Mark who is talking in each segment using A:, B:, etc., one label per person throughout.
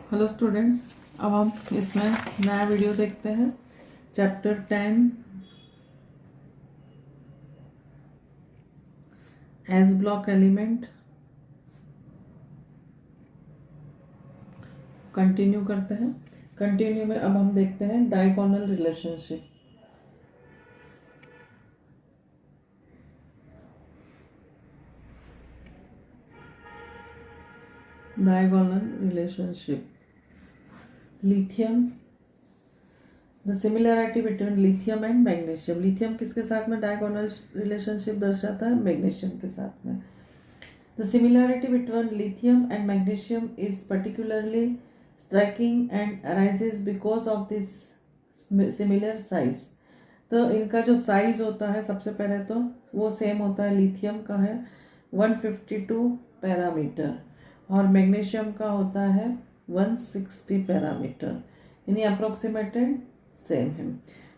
A: Hello students, अब हम इसमें नया वीडियो देखते हैं। Chapter 10 S block element continue करते हैं। कंटिन्यू में अब हम देखते हैं diagonal relationship. Diagonal relationship lithium, the similarity between lithium and magnesium. Lithium किसके साथ में डायगोनल रिलेशनशिप दर्शाता है? मैग्नीशियम के साथ में। The similarity between lithium and magnesium is particularly striking and arises because of this similar size। तो इनका जो साइज होता है सबसे पहले तो वो सेम होता है। लिथियम का है 152 पैरामीटर और मैग्नीशियम का होता है 160 पैरामीटर, यानी अप्रोक्सीमेटेड सेम है।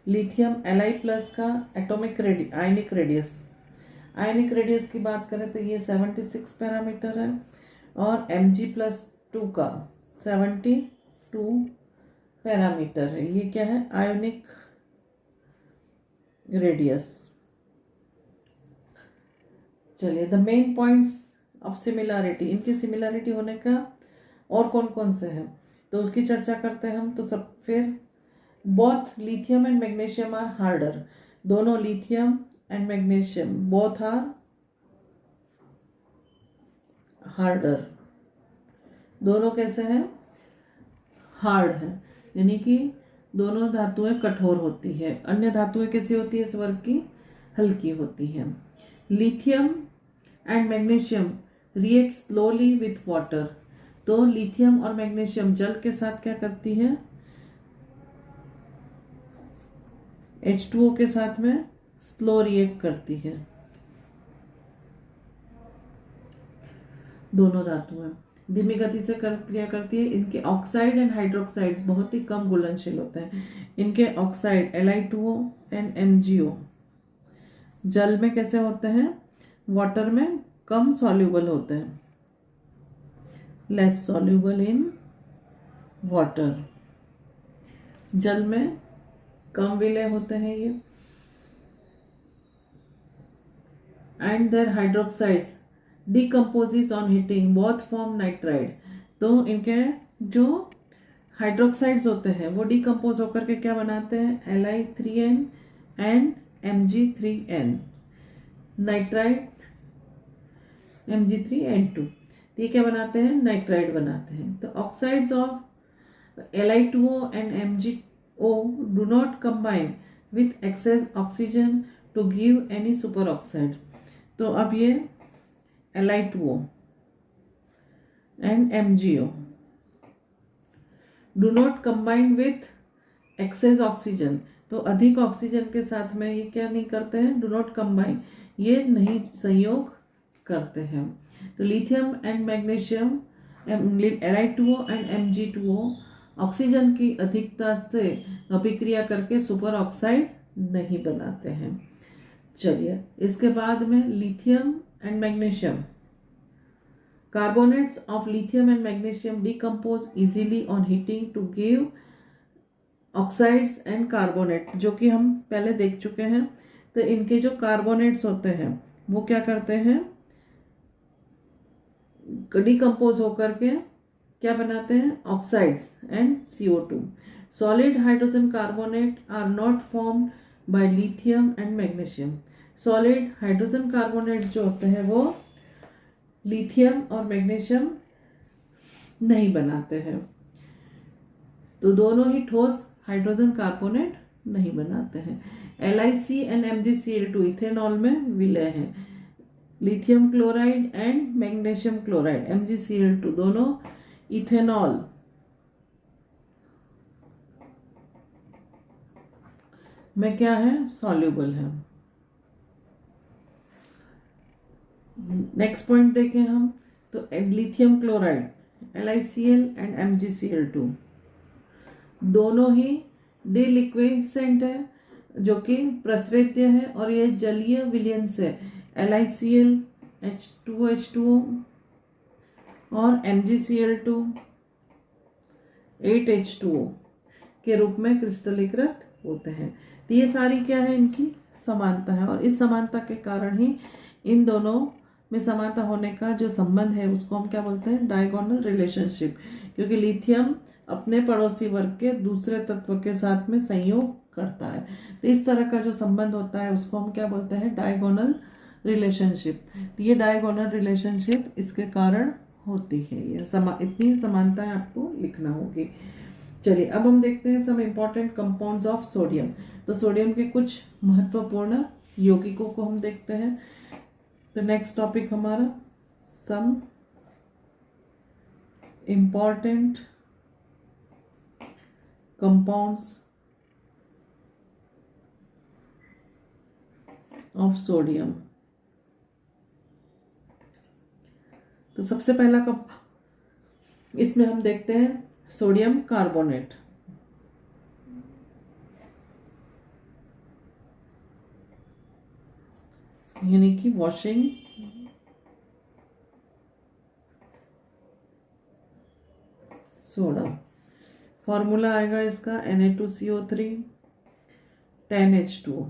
A: लिथियम Li+ का एटॉमिक आयनिक रेडियस की बात करें तो ये 76 पैरामीटर है और Mg+2 का 72 पैरामीटर है। ये क्या है? Ionic radius. चलिए, the main points of similarity, इनकी सिमिलैरिटी होने का और कौन कौन से हैं तो उसकी चर्चा करते हैं हम। तो सब फिर both lithium and magnesium are harder. दोनों lithium and magnesium both are harder. दोनों कैसे हैं? हार्ड है, यानी कि दोनों धातुएं कठोर होती है। अन्य धातुएं कैसी होती है? इस वर्ग की हल्की होती हैं। Lithium and magnesium react slowly with water. तो लिथियम और मैग्नीशियम जल के साथ क्या करती है? H2O के साथ में स्लो रिएक्ट करती है। दोनों धातुएं धीमी गति से क्रिया करती है। इनके ऑक्साइड एंड हाइड्रोक्साइड बहुत ही कम घुलनशील होते हैं। इनके ऑक्साइड Li2O एंड MgO जल में कैसे होते हैं? वाटर में कम सॉल्यूबल होते हैं, लेस सॉल्यूबल इन वाटर। जल में कम विलय होते हैं ये। And their hydroxides decomposes on heating both form nitride. तो इनके जो हाइड्रोक्साइड्स होते हैं वो डिकम्पोज होकर के क्या बनाते हैं? Li3N and Mg3N, nitride Mg3N2। तो ये क्या बनाते हैं? नाइट्राइड बनाते हैं। तो oxides of Li2O and MgO do not combine with excess oxygen to give any super oxide. तो अब ये Li2O and MgO do not combine with excess oxygen। तो अधिक ऑक्सीजन के साथ में ये क्या नहीं करते हैं? डू नॉट कंबाइन, ये नहीं संयोग करते हैं। तो lithium and magnesium Li2O and Mg2O oxygen की अधिकता से अभिक्रिया करके सुपर ऑक्साइड नहीं बनाते हैं। चलिए, इसके बाद में lithium and magnesium. Carbonates of lithium and magnesium decompose easily on heating to give oxides and carbonate, जो कि हम पहले देख चुके हैं। तो इनके जो कार्बोनेट्स होते हैं वो क्या करते हैं? डिकम्पोज होकर के क्या बनाते हैं? Oxides and CO2। Solid hydrogen carbonate are not formed by lithium and magnesium. Solid hydrogen carbonates जो होते हैं वो लिथियम और मैग्नीशियम नहीं बनाते हैं। तो दोनों ही ठोस हाइड्रोजन कार्बोनेट नहीं बनाते हैं। LiC एंड MgCl2 इथेनॉल में विलय है। Lithium chloride and magnesium chloride MgCl2 दोनों इथेनॉल में क्या है? सॉल्यूबल है। नेक्स्ट पॉइंट देखें हम तो lithium chloride LiCl and MgCl2 दोनों ही डिलिक्विसेंट है, जो कि प्रस्वेद्य है और ये जलीय विलयन से LiCl H2O और MgCl2 8H2O के रूप में क्रिस्टलीकृत होते हैं। तो ये सारी क्या है, इनकी समानता है, और इस समानता के कारण ही इन दोनों में समानता होने का जो संबंध है उसको हम क्या बोलते हैं, डायगोनल रिलेशनशिप। क्योंकि लिथियम अपने पड़ोसी वर्ग के दूसरे तत्व के साथ में संयोग करता है, तो इस तरह का जो संबंध होता है उसको हम क्या बोलते हैं, डायगोनल रिलेशनशिप। तो ये डायगोनल रिलेशनशिप इसके कारण होती है। ये इतनी समानताएं आपको लिखना होगी। चलिए अब हम देखते हैं some important compounds of sodium. तो सोडियम के कुछ महत्वपूर्ण यौगिकों को हम देखते हैं। तो नेक्स्ट टॉपिक हमारा some important compounds of sodium. तो सबसे पहला इसमें हम देखते हैं सोडियम कार्बोनेट। यानी कि वॉशिंग सोडा। फॉर्मूला आएगा इसका Na2CO3 10H2O।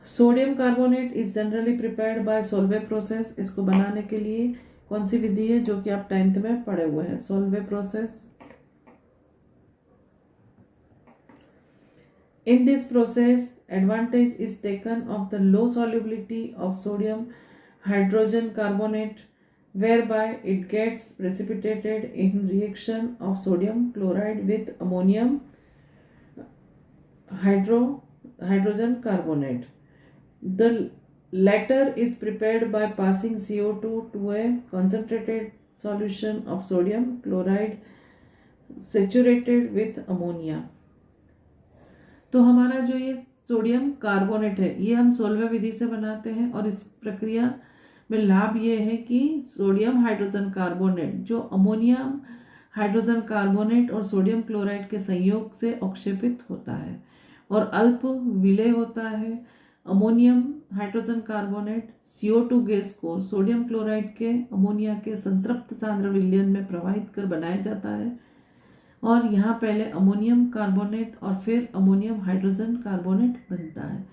A: Sodium carbonate is generally prepared by Solvay process. इसको बनाने के लिए कौन सी विधि है, जो कि आप 10th में पढ़े हुए हैं, Solvay process. In this process, advantage is taken of the low solubility of sodium hydrogen carbonate, whereby it gets precipitated in reaction of sodium chloride with ammonium hydrogen carbonate. The latter is prepared by passing CO2 to a concentrated solution of sodium chloride saturated with ammonia. तो हमारा जो ये sodium carbonate है ये हम सोलवे विधि से बनाते हैं, और इस प्रक्रिया में लाभ ये है कि सोडियम हाइड्रोजन कार्बोनेट जो अमोनियम हाइड्रोजन कार्बोनेट और सोडियम क्लोराइड के संयोग से अवक्षेपित होता है और अल्प विलेय होता है। Ammonium hydrogen carbonate CO2 gas को सोडियम क्लोराइड के अमोनिया के संतृप्त सांद्र विलयन में प्रवाहित कर बनाया जाता है, और यहाँ पहले अमोनियम कार्बोनेट और फिर अमोनियम हाइड्रोजन कार्बोनेट बनता है।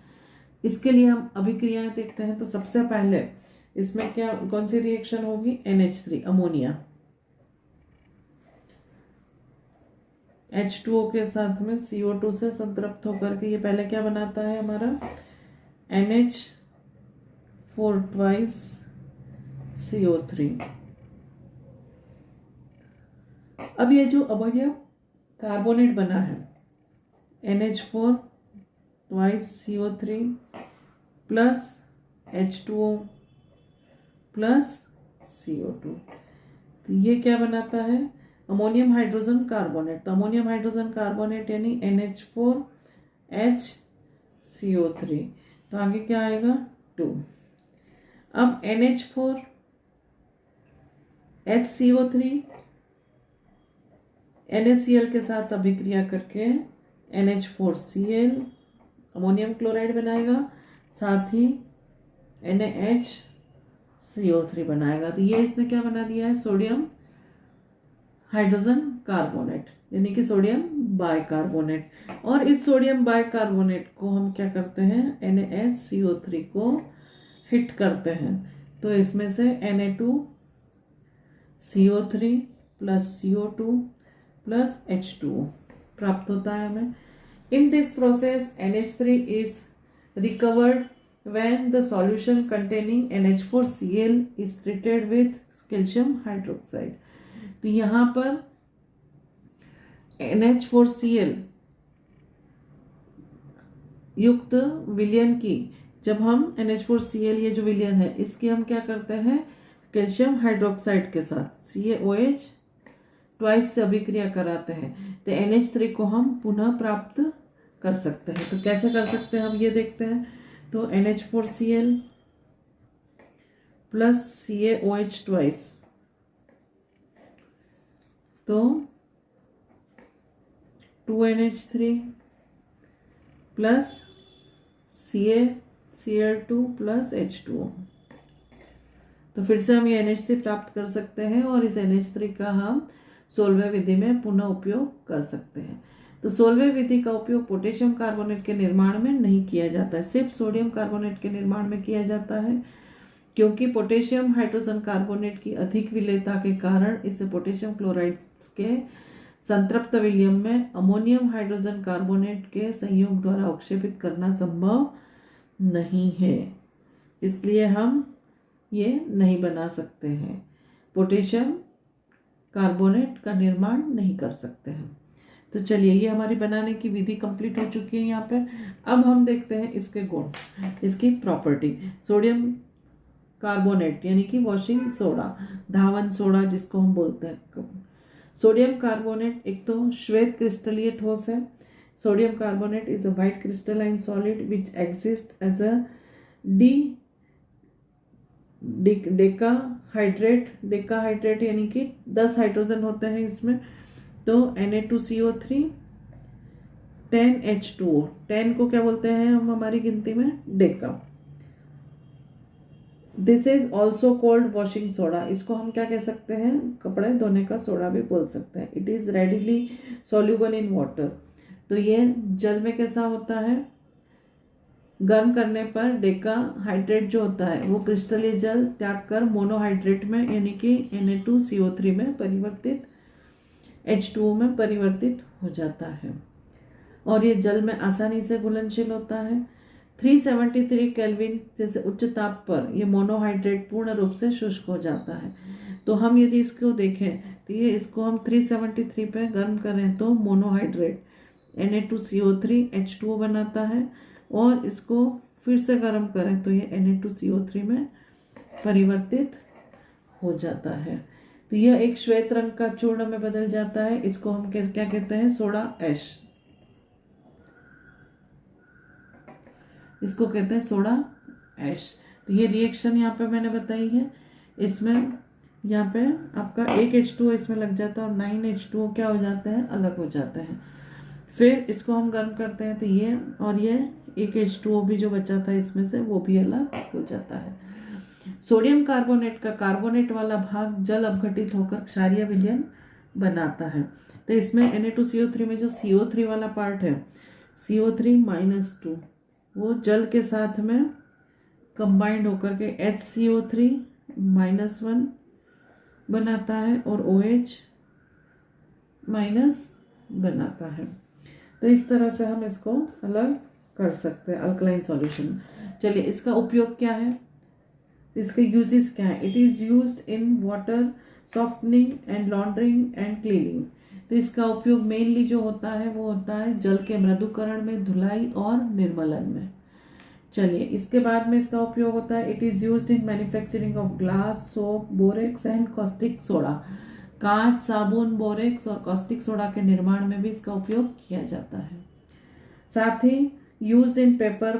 A: इसके लिए हम अभिक्रियाएं देखते हैं। तो सबसे पहले इसमें क्या कौन सी रिएक्शन होगी, NH3 अमोनिया H2O के साथ में CO2 से संतृप्त होकर के ये पहले क्या बनाता है हमारा NH4 twice CO3। अब ये जो अमोनियम कार्बोनेट बना है NH4 twice CO3 plus H2O plus CO2, तो ये क्या बनाता है अमोनियम हाइड्रोजन कार्बोनेट। तो अमोनियम हाइड्रोजन कार्बोनेट यानी NH4HCO3। तो आगे क्या आएगा 2। अब NH4HCO3 NaCl के साथ अभिक्रिया करके NH4Cl अमोनियम क्लोराइड बनाएगा, साथ ही NaHCO3 बनाएगा। तो ये इसने क्या बना दिया है सोडियम हाइड्रोजन कार्बोनेट यानी कि सोडियम बाइकार्बोनेट। और इस सोडियम बाइकार्बोनेट को हम क्या करते हैं NaHCO3 को हिट करते हैं, तो इसमें से Na2CO3 plus CO2 plus H2O प्राप्त होता है हमें। In this process NH3 is recovered when the solution containing NH4Cl is treated with calcium hydroxide. तो यहाँ पर NH4Cl युक्त विलयन की जब हम NH4Cl ये जो विलयन है इसकी हम क्या करते हैं कैल्शियम हाइड्रोक्साइड के साथ CaOH ट्वाइस से अभिक्रिया कराते हैं, तो NH3 को हम पुनः प्राप्त कर सकते हैं। तो कैसे कर सकते हैं हम ये देखते हैं। तो NH4Cl प्लस CaOH ट्वाइस, तो 2NH3 plus CaCl2 plus H2O। तो फिर से हम ये NH3 प्राप्त कर सकते हैं और इस NH3 का हम सोलवे विधि में पुनः उपयोग कर सकते हैं। तो सोलवे विधि का उपयोग पोटेशियम कार्बोनेट के निर्माण में नहीं किया जाता है, सिर्फ सोडियम कार्बोनेट के निर्माण में किया जाता है, क्योंकि पोटेशियम हाइड्रोजन कार्बोनेट की अधिक विलेयता के कारण इसे पोटेशियम क्लोराइड के संतृप्त विलयन में अमोनियम हाइड्रोजन कार्बोनेट के संयोग द्वारा अवक्षेपित करना संभव नहीं है, इसलिए हम ये नहीं बना सकते हैं, पोटेशियम कार्बोनेट का निर्माण नहीं कर सकते हैं। तो चलिए, ये हमारी बनाने की विधि कंप्लीट हो चुकी है यहाँ पे। अब हम देखते हैं इसके गुण, इसकी प्रॉपर्टी। सोडियम कार्बोनेट यानी कि वॉशिंग सोडा, धावन सोडा जिसको हम बोलते हैं। सोडियम कार्बोनेट एक तो श्वेत क्रिस्टलीय ठोस है। Sodium carbonate is a white crystalline solid which exist as a decahydrate यानी कि 10 हाइड्रोजन होते हैं इसमें। तो Na2CO3 10H2O, 10 को क्या बोलते हैं हम हमारी गिनती में? Deka. This is also cold washing soda, इसको हम क्या कह सकते हैं? कपड़े धोने का सोडा भी बोल सकते हैं। It is readily soluble in water, तो ये जल में कैसा होता है? गर्म करने पर डेका हाइड्रेट जो होता है वो क्रिस्टलीय जल त्याग कर मोनोहाइड्रेट में यानी कि Na2CO3 में परिवर्तित, H2O में परिवर्तित हो जाता है और ये जल में आसानी से घुलनशील होता है। 373 केल्विन जैसे उच्च ताप पर ये मोनोहाइड्रेट पूर्ण रूप से शुष्क हो जाता है। तो हम यदि इसको देखें तो ये इसको हम 373 पे गर्म करें तो मोनोहाइड्रेट Na2CO3 H2O बनाता है और इसको फिर से गर्म करें तो ये Na2CO3 में परिवर्तित हो जाता है। तो यह एक श्वेत रंग का चूर्ण में बदल जाता है। इसको हम क्या कहते हैं? Soda ash. इसको कहते हैं सोडा ऐश। तो ये रिएक्शन यहाँ पे मैंने बताई है। इसमें यहाँ पे आपका एक H2O इसमें लग जाता है और 9 H2O क्या हो जाते हैं? अलग हो जाते हैं। फिर इसको हम गर्म करते हैं तो ये और ये एक H2O भी जो बचा था इसमें से वो भी अलग हो जाता है। सोडियम कार्बोनेट का कार्बोनेट वाला भाग जल अपघटित होकर क्षारीय विलयन बनाता है। तो इसमें Na2CO3 में जो CO3 वाला पार्ट है, CO3-2, वो जल के साथ में कंबाइंड होकर के HCO3-1 बनाता है और OH- बनाता है। तो इस तरह से हम इसको अलग कर सकते हैं अल्कलाइन सॉल्यूशन। चलिए, इसका उपयोग क्या है? इसके यूजेस क्या है? It is used in water softening and laundering and cleaning. तो इसका उपयोग मेनली जो होता है वो होता है जल के मृदुकरण में, धुलाई और निर्मलन में। चलिए, इसके बाद में इसका उपयोग होता है, it is used in manufacturing of glass, soap, borax and caustic soda. कांच, साबुन, बोरेक्स और कॉस्टिक सोडा के निर्माण में भी इसका उपयोग किया जाता है। साथ ही used in paper,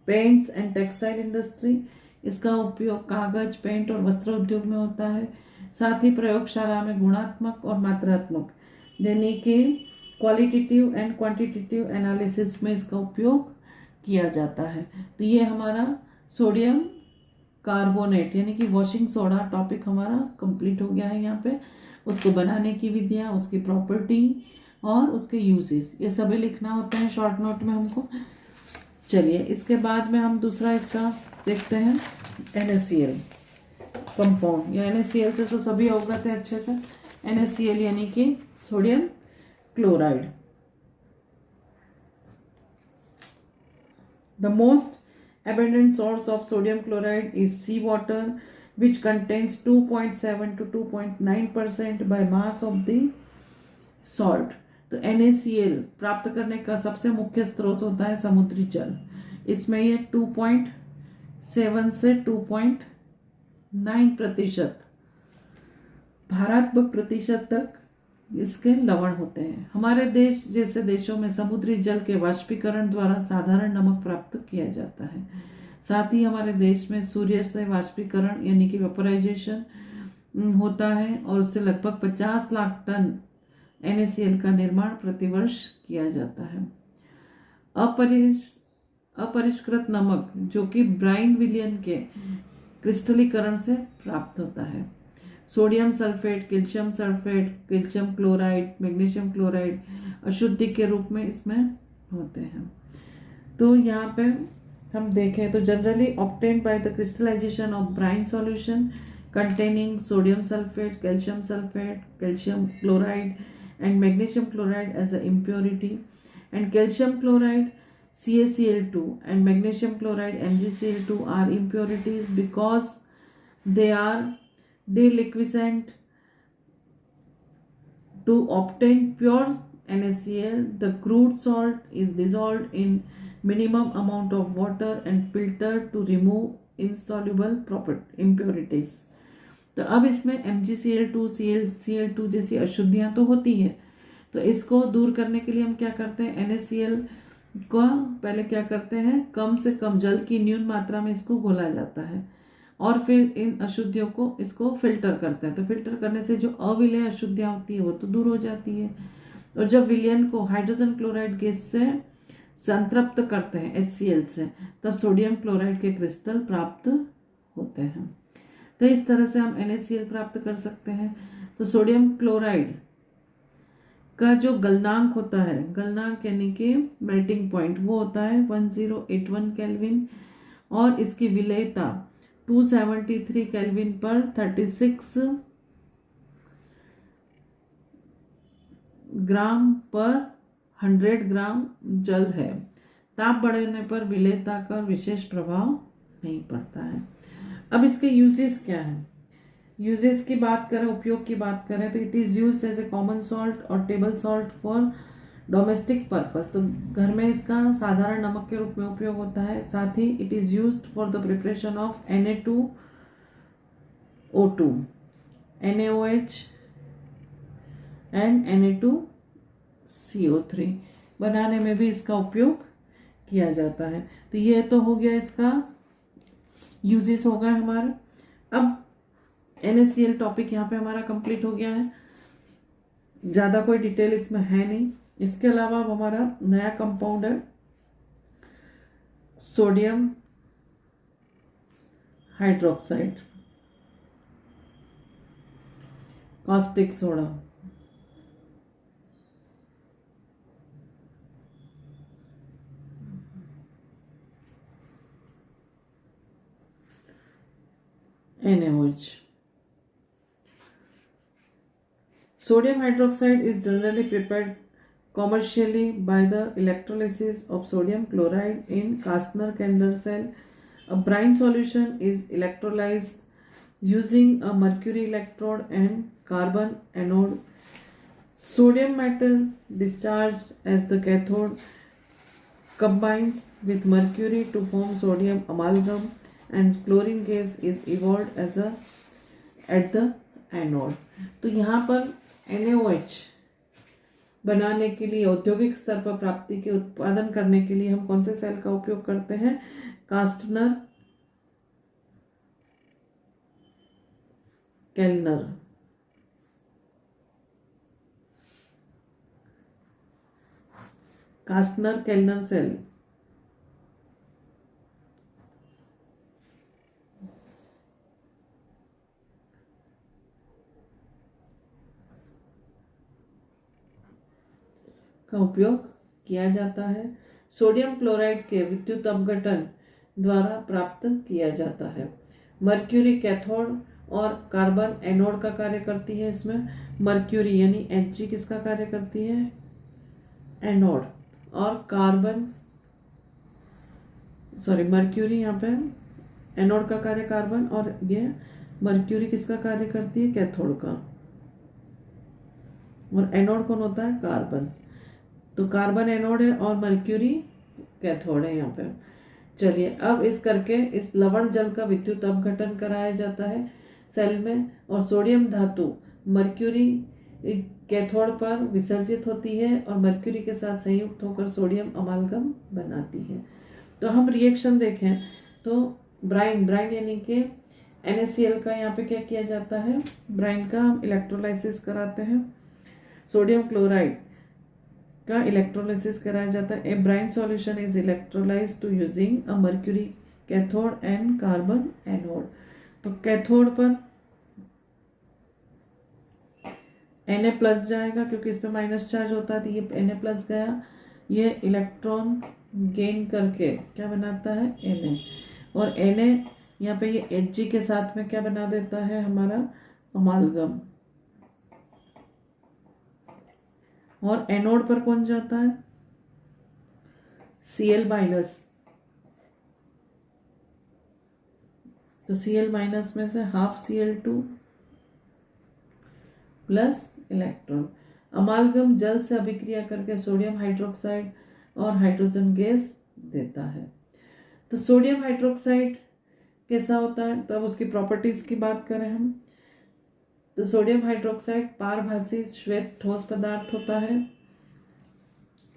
A: paints and textile industry. इसका उपयोग कागज, पेंट और वस्त्र उद्योग में होता है। साथ ही प्रयोगशाला में गुणात्मक और मात्रात्मक यानी कि क्वालिटेटिव एंड क्वांटिटेटिव एनालिसिस में इसका उपयोग किया जाता है। तो ये हमारा सोडियम कार्बोनेट यानी कि वॉशिंग सोडा टॉपिक हमारा कंप्लीट हो गया है। यहाँ पे उसको बनाने की विधियाँ, उसकी प्रॉपर्टी और उसके यूजेस, ये सभी लिखना होता है शॉर्ट नोट में हमको। चलिए, इसके बाद में हम दूसरा इसका देखते हैं NaCl कंपाउंड, या NaCl से तो सभी अवगत है अच्छे से। NaCl यानी कि sodium chloride. The most abundant source of sodium chloride is seawater, which contains 2.7 to 2.9% by mass of the salt. तो NaCl प्राप्त करने का सबसे मुख्य स्रोत होता है समुद्री जल। इसमें ये 2.7 से 2.9% भारात्मक प्रतिशत तक इसके लवण होते हैं। हमारे देश जैसे देशों में समुद्री जल के वाष्पीकरण द्वारा साधारण नमक प्राप्त किया जाता है। साथ ही हमारे देश में सूर्य से वाष्पीकरण यानी कि वेपोराइजेशन होता है और उससे लगभग 50 लाख टन NaCl का निर्माण प्रतिवर्ष किया जाता है। अपरिष्कृत नमक जो कि ब्राइन विलियन के क्रिस्टलीकरण से प्राप्त होता है। Sodium sulphate, calcium chloride, magnesium chloride अशुद्धि के रूप में इसमें होते हैं। तो यहाँ पे हम देखें तो generally obtained by the crystallisation of brine solution containing sodium sulfate, calcium chloride and magnesium chloride as an impurity, and calcium chloride CaCl2 and magnesium chloride MgCl2 are impurities because they are deliquescent. To obtain pure NaCl, the crude salt is dissolved in minimum amount of water and filtered to remove insoluble impurities. तो अब इसमें MgCl2, CaCl2 जैसी अशुद्धियां तो होती है, तो इसको दूर करने के लिए हम क्या करते हैं, NaCl को पहले क्या करते हैं, कम से कम जल की न्यून मात्रा में इसको घोला जाता है और फिर इन अशुद्धियों को इसको फिल्टर करते हैं। तो फिल्टर करने से जो अविलेय अशुद्धियां होती है वो तो दूर हो जाती है। और जब विलयन को हाइड्रोजन क्लोराइड गैस से संतृप्त करते हैं HCl से, तब सोडियम क्लोराइड के क्रिस्टल प्राप्त होते हैं। तो इस तरह से हम NaCl प्राप्त कर सकते हैं। तो सोडियम क्लोराइड का जो गलनांक होता है, गलनांक यानी कि मेल्टिंग पॉइंट, वो होता है 1081 केल्विन और इसकी विलेयता 273 केल्विन पर 36 ग्राम पर 100 ग्राम जल है। ताप बढ़ने पर विलेयता का विशेष प्रभाव नहीं पड़ता है। अब इसके यूजेस क्या है, यूजेस की बात करें, उपयोग की बात करें, तो it is used as a common salt और table salt for domestic purpose. तो घर में इसका साधारण नमक के रूप में उपयोग होता है। साथ ही it is used for the preparation of Na2O2, NaOH and Na2CO3 बनाने में भी इसका उपयोग किया जाता है। तो ये तो हो गया इसका यूजेस हो गए हमारे। अब NaCl टॉपिक यहाँ पे हमारा कंप्लीट हो गया है, ज़्यादा कोई डिटेल इसमें है नहीं। इसके अलावा अब हमारा नया कंपाउंड है sodium hydroxide, caustic soda. NaOH. Sodium hydroxide is generally prepared commercially by the electrolysis of sodium chloride in Kastner-Kellner cell. A brine solution is electrolyzed using a mercury electrode and carbon anode. Sodium metal discharged as the cathode combines with mercury to form sodium amalgam, and chlorine gas is evolved as a at the anode. तो यहाँ पर NaOH बनाने के लिए, औद्योगिक स्तर पर प्राप्ति के उत्पादन करने के लिए हम कौन से सेल का उपयोग करते हैं, कास्टनर केल्नर। कास्टनर केल्नर सेल का उपयोग किया जाता है। सोडियम क्लोराइड के विद्युत अपघटन द्वारा प्राप्त किया जाता है। मर्क्यूरी कैथोड और कार्बन एनोड का कार्य करती है। इसमें मर्क्यूरी यानी Hg किसका कार्य करती है, एनोड, और कार्बन मर्क्यूरी यहाँ पे एनोड का कार्य कार्बन, और ये मर्क्यूरी किसका कार्य करती है, कैथोड का, और एनोड कौन होता है, कार्बन। तो कार्बन एनोड है और मर्क्यूरी कैथोड है यहाँ पे। चलिए अब इस करके इस लवण जल का विद्युत अपघटन कराया जाता है सेल में, और सोडियम धातु मर्क्यूरी कैथोड पर विसर्जित होती है और मर्क्यूरी के साथ संयुक्त होकर सोडियम अमालगम बनाती है। तो हम रिएक्शन देखें तो ब्राइन यानी कि NaCl का यहाँ पे क्या किया जाता है, ब्राइन का हम इलेक्ट्रोलाइसिस कराते हैं। सोडियम क्लोराइड का इलेक्ट्रोलाइसिस कराया जाता है। A brine solution is electrolysed to using a mercury cathode and carbon anode. तो कैथोड पर Na+ जाएगा क्योंकि इस पे माइनस चार्ज होता है, तो ये Na+ गया, ये इलेक्ट्रॉन गेन करके क्या बनाता है Na, और Na यहाँ पे ये Hg के साथ में क्या बना देता है हमारा अमालगम। और एनोड पर कौन जाता है Cl-, तो Cl- में से हाफ Cl2 प्लस इलेक्ट्रॉन। अमालगम जल से अभिक्रिया करके सोडियम हाइड्रोक्साइड और हाइड्रोजन गैस देता है। तो सोडियम हाइड्रोक्साइड कैसा होता है, तब उसकी प्रॉपर्टीज की बात करें हम, तो सोडियम हाइड्रोक्साइड पारभासी श्वेत ठोस पदार्थ होता है,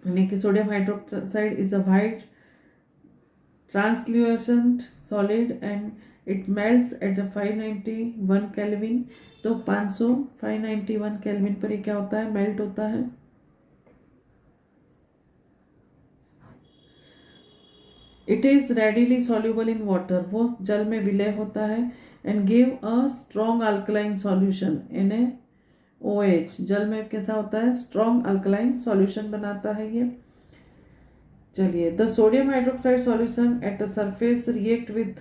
A: यानी कि sodium hydroxide is a white translucent solid and it melts at 591 kelvin. तो 591 केल्विन पर ये क्या होता है, मेल्ट होता है। It is readily soluble in water, वो जल में विलय होता है, and give a strong alkaline solution NaOH, जल में कैसा होता है, स्ट्रॉन्ग अल्कलाइन सॉल्यूशन बनाता है ये। चलिए, the sodium hydroxide solution at a surface react with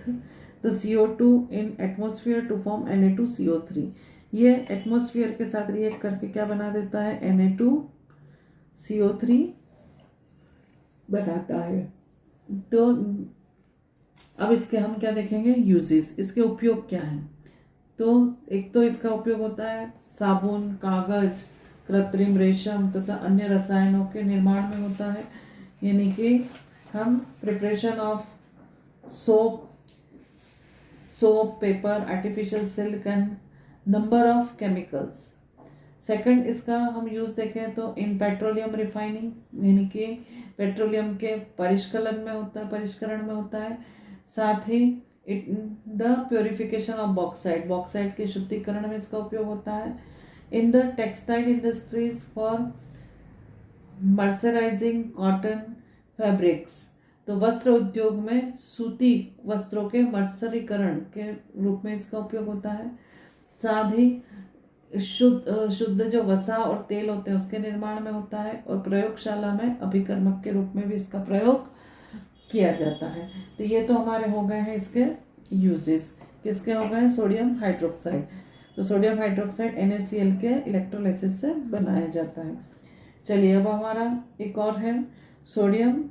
A: the CO2 in atmosphere to form Na2CO3, ये एटमोस्फियर के साथ रिएक्ट करके क्या बना देता है, Na2CO3 बनाता है। तो अब इसके हम क्या देखेंगे, यूजेस, इसके उपयोग क्या हैं। तो एक तो इसका उपयोग होता है साबुन, कागज, कृत्रिम रेशम तथा अन्य रसायनों के निर्माण में होता है, यानी कि हम preparation of soap, paper, artificial silk and number of chemicals. Second, इसका हम यूज देखें तो इन पेट्रोलियम रिफाइनिंग, यानी कि पेट्रोलियम के परिष्करण में होता है। साथ ही द प्योरिफिकेशन ऑफ बॉक्साइट के शुद्धिकरण में इसका उपयोग होता है। In the textile industries for mercerising cotton fabrics, तो वस्त्र उद्योग में सूती वस्त्रों के मर्सरीकरण के रूप में इसका उपयोग होता है। साथ ही शुद्ध जो वसा और तेल होते हैं उसके निर्माण में होता है, और प्रयोगशाला में अभिकर्मक के रूप में भी इसका प्रयोग किया जाता है। तो ये तो हमारे हो गए हैं इसके यूजेस। किसके हो गए, सोडियम हाइड्रोक्साइड। तो सोडियम हाइड्रोक्साइड NaCl के इलेक्ट्रोलाइसिस से बनाया जाता है। चलिए, अब हमारा एक और है सोडियम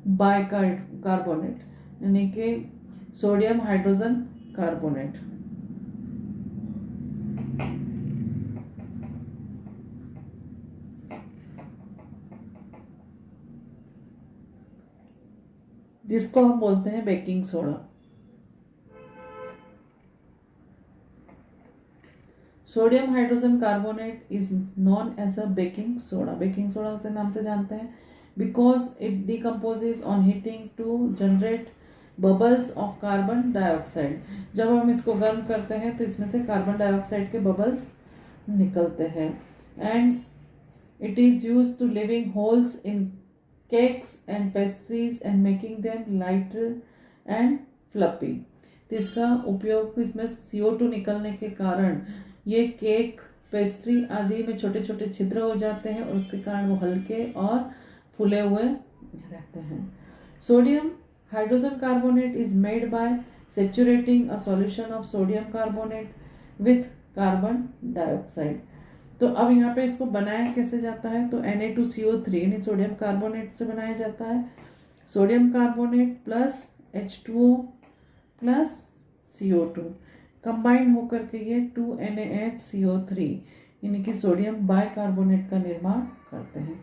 A: बाइकार्बोनेट, यानी कि सोडियम हाइड्रोजन कार्बोनेट। जिसको हम बोलते हैं baking soda. Sodium hydrogen carbonate is known as a baking soda, baking soda से नाम से जानते हैं, because it decomposes on heating to generate bubbles of carbon dioxide. जब हम इसको गर्म करते हैं तो इसमें से कार्बन डाइऑक्साइड के बबल्स निकलते हैं, and it is use to living holes in cakes and pastries and making them lighter and fluffy। तो इसका उपयोग इसमें CO2 निकलने के कारण ये केक, पेस्ट्री आदि में छोटे छोटे छिद्र हो जाते हैं, और उसके कारण वो हल्के और फूले हुए रहते हैं। Sodium hydrogen carbonate is made by saturating a solution of sodium carbonate with carbon dioxide. तो अब यहाँ पे इसको बनाया कैसे जाता है, तो Na2CO3 यानी सोडियम कार्बोनेट से बनाया जाता है। Sodium carbonate plus H2O plus CO2 combine होकर के ये 2NaHCO3 यानी कि सोडियम बाइकार्बोनेट का निर्माण करते हैं।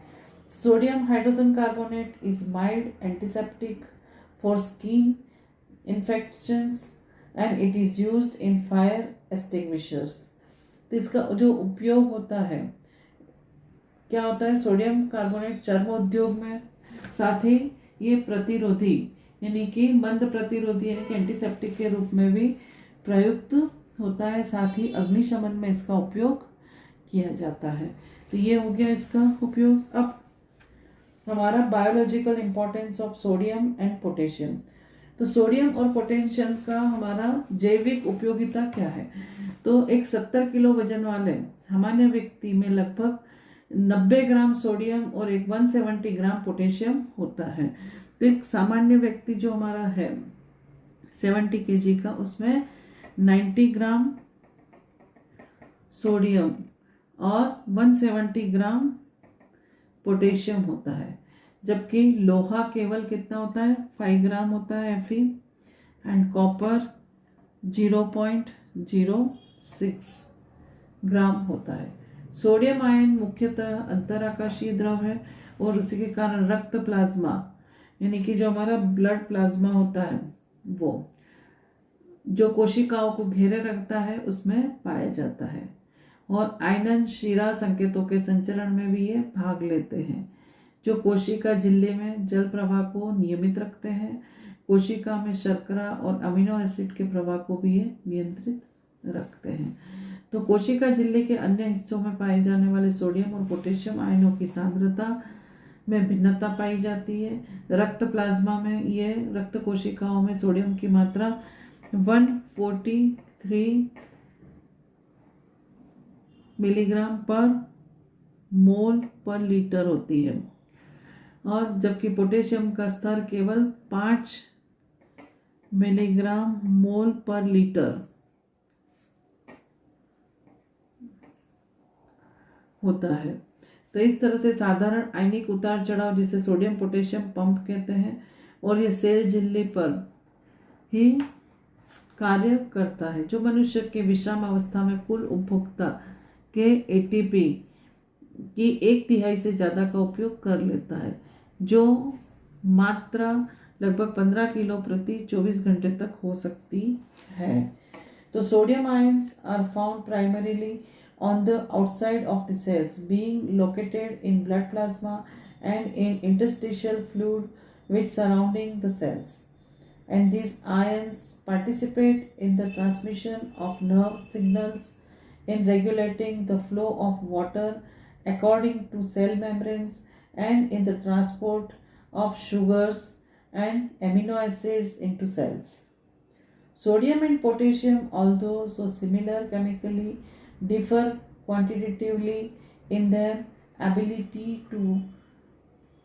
A: Sodium hydrogen carbonate is mild antiseptic for skin infections and it is used in fire extinguishers. तो इसका जो उपयोग होता है, क्या होता है, सोडियम कार्बोनेट चर्म उद्योग में, साथ ही ये प्रतिरोधी यानी कि मंद प्रतिरोधी यानी कि एंटीसेप्टिक के रूप में भी प्रयुक्त होता है, साथ ही अग्निशमन में इसका उपयोग किया जाता है। तो ये हो गया इसका उपयोग। अब हमारा biological importance of sodium and potassium. तो सोडियम और पोटेशियम का हमारा जैविक उपयोगिता क्या है? तो एक 70 किलो वजन वाले सामान्य व्यक्ति में लगभग 90 ग्राम सोडियम और एक 170 ग्राम पोटेशियम होता है। तो एक सामान्य व्यक्ति जो हमारा है 70 केजी का, उसमें 90 ग्राम सोडियम और 170 ग्राम पोटेशियम होता है, जबकि लोहा केवल कितना होता है? 5 ग्राम होता है Fe, एंड कॉपर 0.06 ग्राम होता है। सोडियम आयन मुख्यतः अंतराकाशीय द्रव है और उसी के कारण रक्त प्लाज्मा, यानी कि जो हमारा ब्लड प्लाज्मा होता है, वो जो कोशिकाओं को घेरे रखता है उसमें पाया जाता है। और आयनन शिरा संकेतों के संचरण में भी ये भाग लेते हैं, जो कोशिका झिल्ली में जल प्रवाह को नियमित रखते हैं। कोशिका में शर्करा और अमीनो एसिड के प्रवाह को भी ये नियंत्रित रखते हैं। तो कोशिका झिल्ली के अन्य हिस्सों में पाए जाने वाले सोडियम और पोटेशियम आयनों की सांद्रता में भिन्नता पाई जाती है। रक्त प्लाज्मा में ये रक्त कोशिकाओं में सोडियम की मात्रा 143 मिलीग्राम पर मोल पर लीटर होती है, और जबकि पोटेशियम का स्तर केवल 5 मिलीग्राम मोल पर लीटर होता है। तो इस तरह से साधारण आयनिक उतार चढ़ाव, जिसे सोडियम पोटेशियम पंप कहते हैं, और ये सेल झिल्ली पर ही कार्य करता है, जो मनुष्य के विश्राम अवस्था में कुल उपभोक्ता के एटीपी की 1/3 से ज़्यादा का उपयोग कर लेता है, जो मात्रा लगभग 15 किलो प्रति 24 घंटे तक हो सकती है। तो sodium ions are found primarily on the outside of the cells, being located in blood plasma and in interstitial fluid which surrounding the cells. And these ions participate in the transmission of nerve signals, in regulating the flow of water according to cell membranes, and in the transport of sugars and amino acids into cells. Sodium and potassium, although so similar chemically, differ quantitatively in their ability to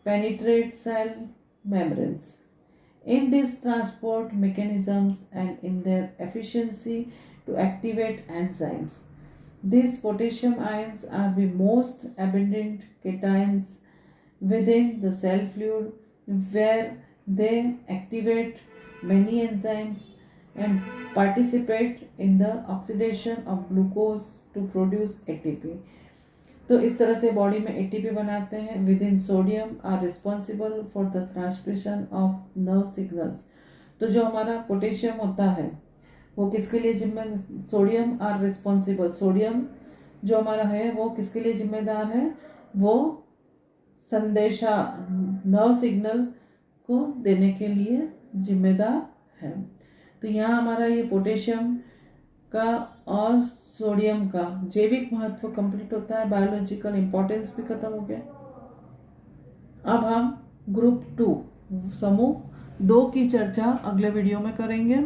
A: penetrate cell membranes, in these transport mechanisms, and in their efficiency to activate enzymes. These potassium ions are the most abundant cations within the cell fluid, where they activate many enzymes and participate in the oxidation of glucose to produce ATP. तो इस तरह से body में ATP बनाते हैं। Within sodium are responsible for the transmission of nerve signals. तो जो हमारा पोटेशियम होता है वो किसके लिए जिम्मेदार? सोडियम आर रिस्पॉन्सिबल, सोडियम जो हमारा है वो किसके लिए जिम्मेदार है? वो संदेशा नर्व सिग्नल को देने के लिए जिम्मेदार है। तो यहाँ हमारा ये पोटेशियम का और सोडियम का जैविक महत्व कंप्लीट होता है, बायोलॉजिकल इंपॉर्टेंस भी खत्म हो गया। अब हम ग्रुप 2 समूह 2 की चर्चा अगले वीडियो में करेंगे।